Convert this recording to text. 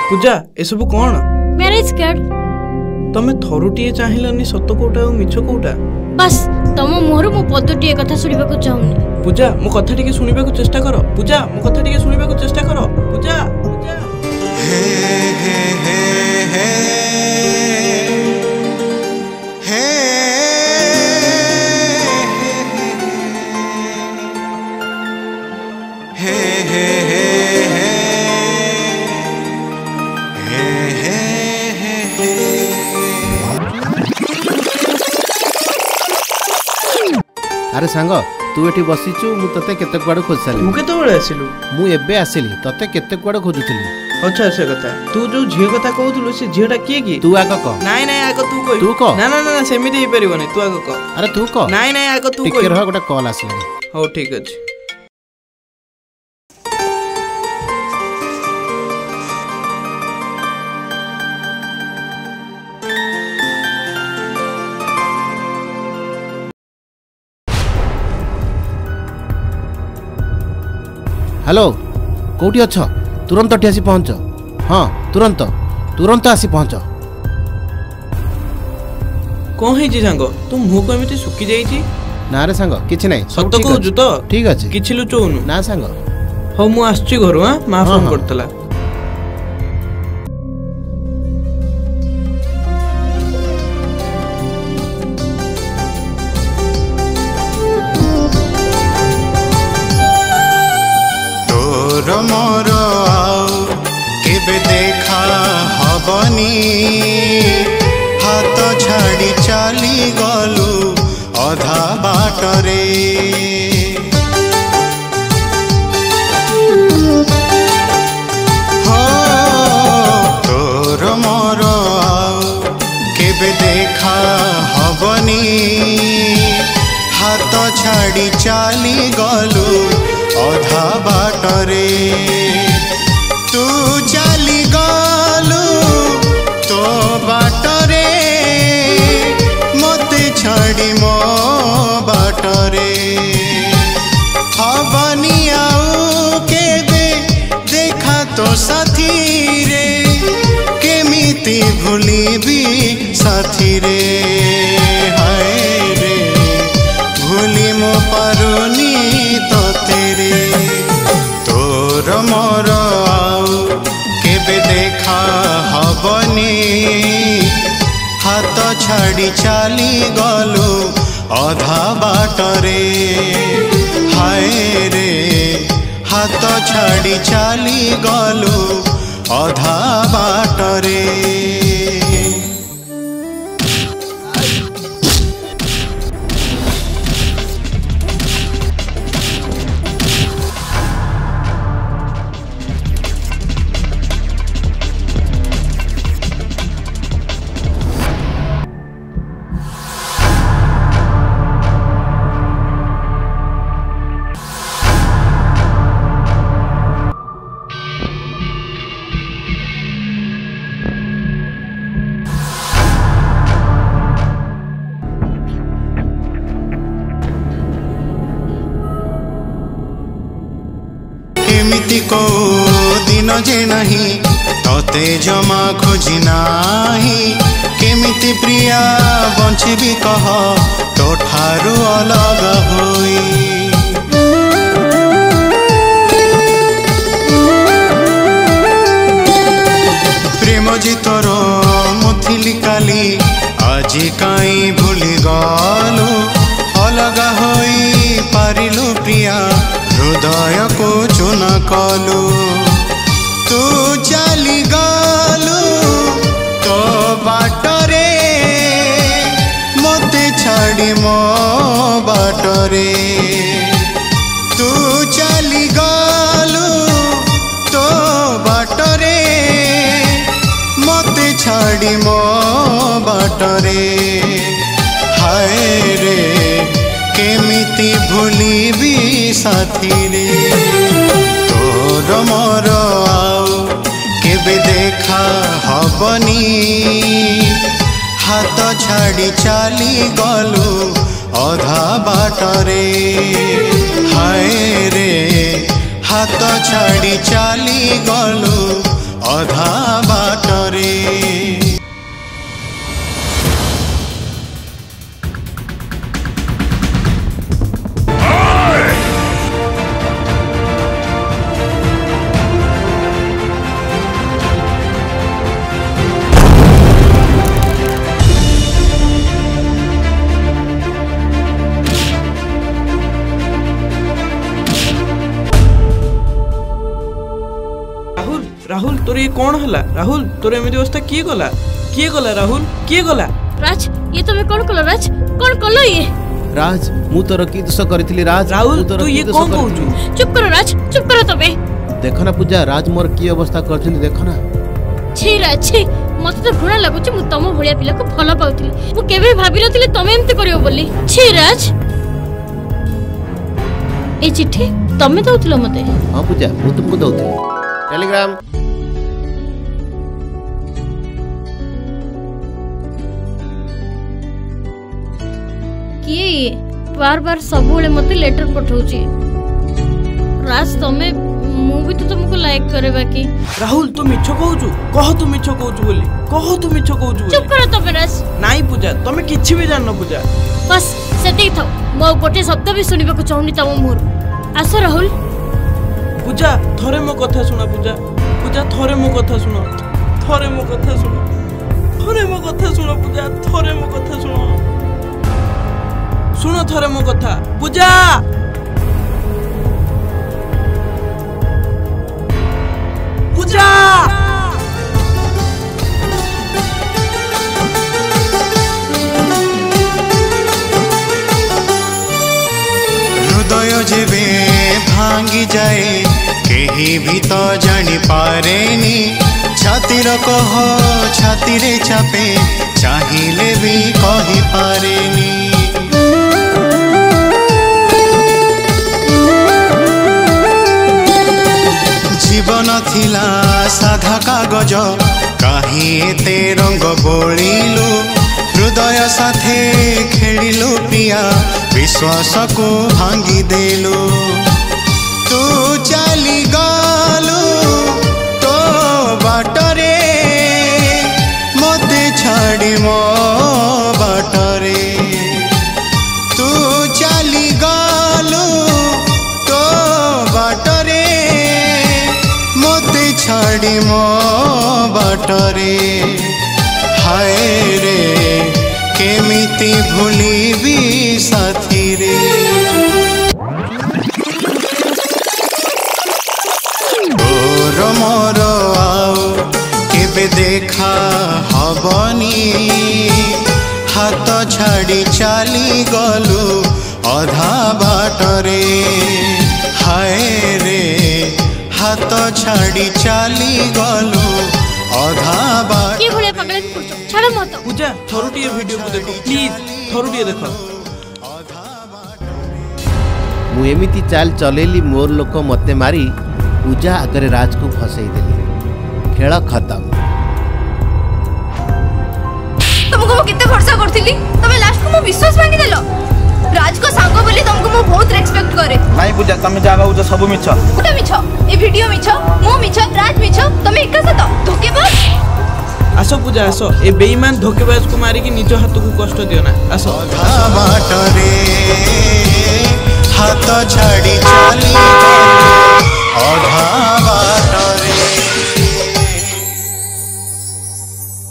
पूजा एसबू कौन marriage card तमे थरुटिए चाहिलनी सत कोटा और मिछ कोटा बस तम मोहरु मो पदटिए कथा सुनिबा को चाहुनी पूजा मो कथा टिके सुनिबा को चेष्टा करो पूजा मो कथा टिके सुनिबा को चेष्टा करो पूजा पूजा हे हे हे हे हे हे हे अरे सांग तू एठी बसिचु मु तते केते कुआडे खोज साली तू केते बळे आसिलु मु एबे आसिली तते केते कुआडे खोजुतली अच्छा से कथा तू जो झियो कथा कहउतलु से झियोटा किए की तू आग क नाइ नाइ आग तू कहि तू क ना ना ना सेमिति हे परिबो नै तू आग क अरे तू क नाइ नाइ आग तू कहि टिके रह गोटा कॉल आसिला हो ठीक अछि हेलो कोठी अछ तुरंत एठी आसी पहुंच हां तुरंत तुरंत आसी पहुंच कोन हे जी सांग तू मुह को एमिति सुकी जाई छी ना रे सांग किछि नै सत कहू तो ठीक अछि किछि लुचौनु ना सांग हो मु आछी घरु हां मा फोन करतला मोर आओ केबे देखा हबनी हाथ छाड़ी चली गलु अधा बाटरे हो तोर मोर आओ केबे देखा हबनी हाथ छाड़ी चली गलु अधा बाटरे तू चली गलु तो बाटरे मते छाड़ी मो बाटरे हबनी आउ केबे देखा तो साथी रे केमिति भूलिबी साथी रे हाय रे भूली मो पारुनी तो तेरे तोर मोर आउ केबे देखा हबनी हाथ छाड़ी चली गलु अधा बाटरे हाय रे हाथ छाड़ी चली गलु अधा बाटरे एमिति को दिन जे नहीं तोते जमा खोजी नाही केमिति प्रिया बंचबी कह तो ठारू अलग होई प्रेम जितर मुथिली काली आजी काई भूली गलु अलग होई पारिलु प्रिया हृदय को चुना कलु तू चली गलु तो बाटरे मते छाड़ी मो बाटरे तू चली गलु तो बाटरे मते छाड़ी मो बाटरे हाय रे केमिति भूलिबी साथी रे तोर मोर आउ केबे देखा हबनी हाथ छाड़ी चली गलु अधा बाटरे हाय रे हाथ छाड़ी चली गलु ଅଧା ବାଟରେ। राहुल तोर ये कौन हला? राहुल तोर एमती अवस्था किए गला राहुल किए गला? राज ये तुम कौन कल राज कौन कल ये? राज मु तोर की दोष करितली राज? राहुल तू ये कौन कहूछु? चुप करो राज चुप करो तबे। देखो ना पूजा राज मोर की अवस्था करछन देखो ना। छी राज छी मते तो घृणा लागुची मु तम भलिया पिला को भलो पाउतली मु केबे भाबी नथिले तमे एमती करियो बोली। छी राज ए चिट्ठी तमे दउतलो मते? हां पूजा मु तुमको दउथि टेलीग्राम। किए ये बार बार सबुले मते लेटर पठाउची? राज तमे मु भी तो तुमको लाइक करे बाकी। राहुल तू मिछ कहूछु कह तू मिछ कहूछु बोली कह तू मिछ कहूछु बोली। चुप करो तबे राज। नाई पूजा तमे किछि भी जाननो पूजा। बस सेती थाओ मो गोटे शब्द भी सुनिबा को चाहुनी तम मोर। आसो राहुल। पूजा थरे मो कथा सुना पूजा पूजा थरे मो कथा सुनो थरे मो कथा सुनो थरे मो कथा सुनो पूजा थरे मो कथा सुनो सुनो थरे मो कथा पूजा। पूजा हृदय जेबे भांगी जाए केही भी तो जानी पारेनी छातीर कह छाती रे चापे चाहिले भी कही पारेनी। जीवन थिला साधा कागज काहे एते रंग बोलिलु हृदय साथे खेलिलु प्रिया विश्वास को भांगी देलु। तू चली गलु तो बाटरे मते छाड़ी मो बाटरे। तू चली गलु तो बाटरे मते छाड़ी मो बाटरे। हाय रे केमिति भूलिबी साथी रे। तोर मोर आउ केबे देखा हबनी हाथ छाड़ी चली गलु अधा बाटरे। हाय रे हाथ छाड़ी चली गलु अधा बाट। की भले पगले पुछो छाड़ मत। पूजा थरुटी ये वीडियो को देखो प्लीज थरुटी देखो। मु एमिति चाल चलेली मोर लोक मते मारी पूजा आगरे राज को फसई देली खेल खत्म। तुमको मु किते भरोसा करथिली तमे लास्ट को मु विश्वास भांगी देलो। राज को सांगो बोली तुमको मु बहुत रेस्पेक्ट करे। नाही पूजा तमे जागा हो सब मिछ उटा मिछ ए वीडियो मिछ मु मिछ राज मिछ तमे एका साथ धोकेबाज। आसो पूजा आसो ए बेईमान धोकेबाज को मारी कि निज हाथ को कष्ट दियो ना। आसो बाटरे हाथ छाड़ी चली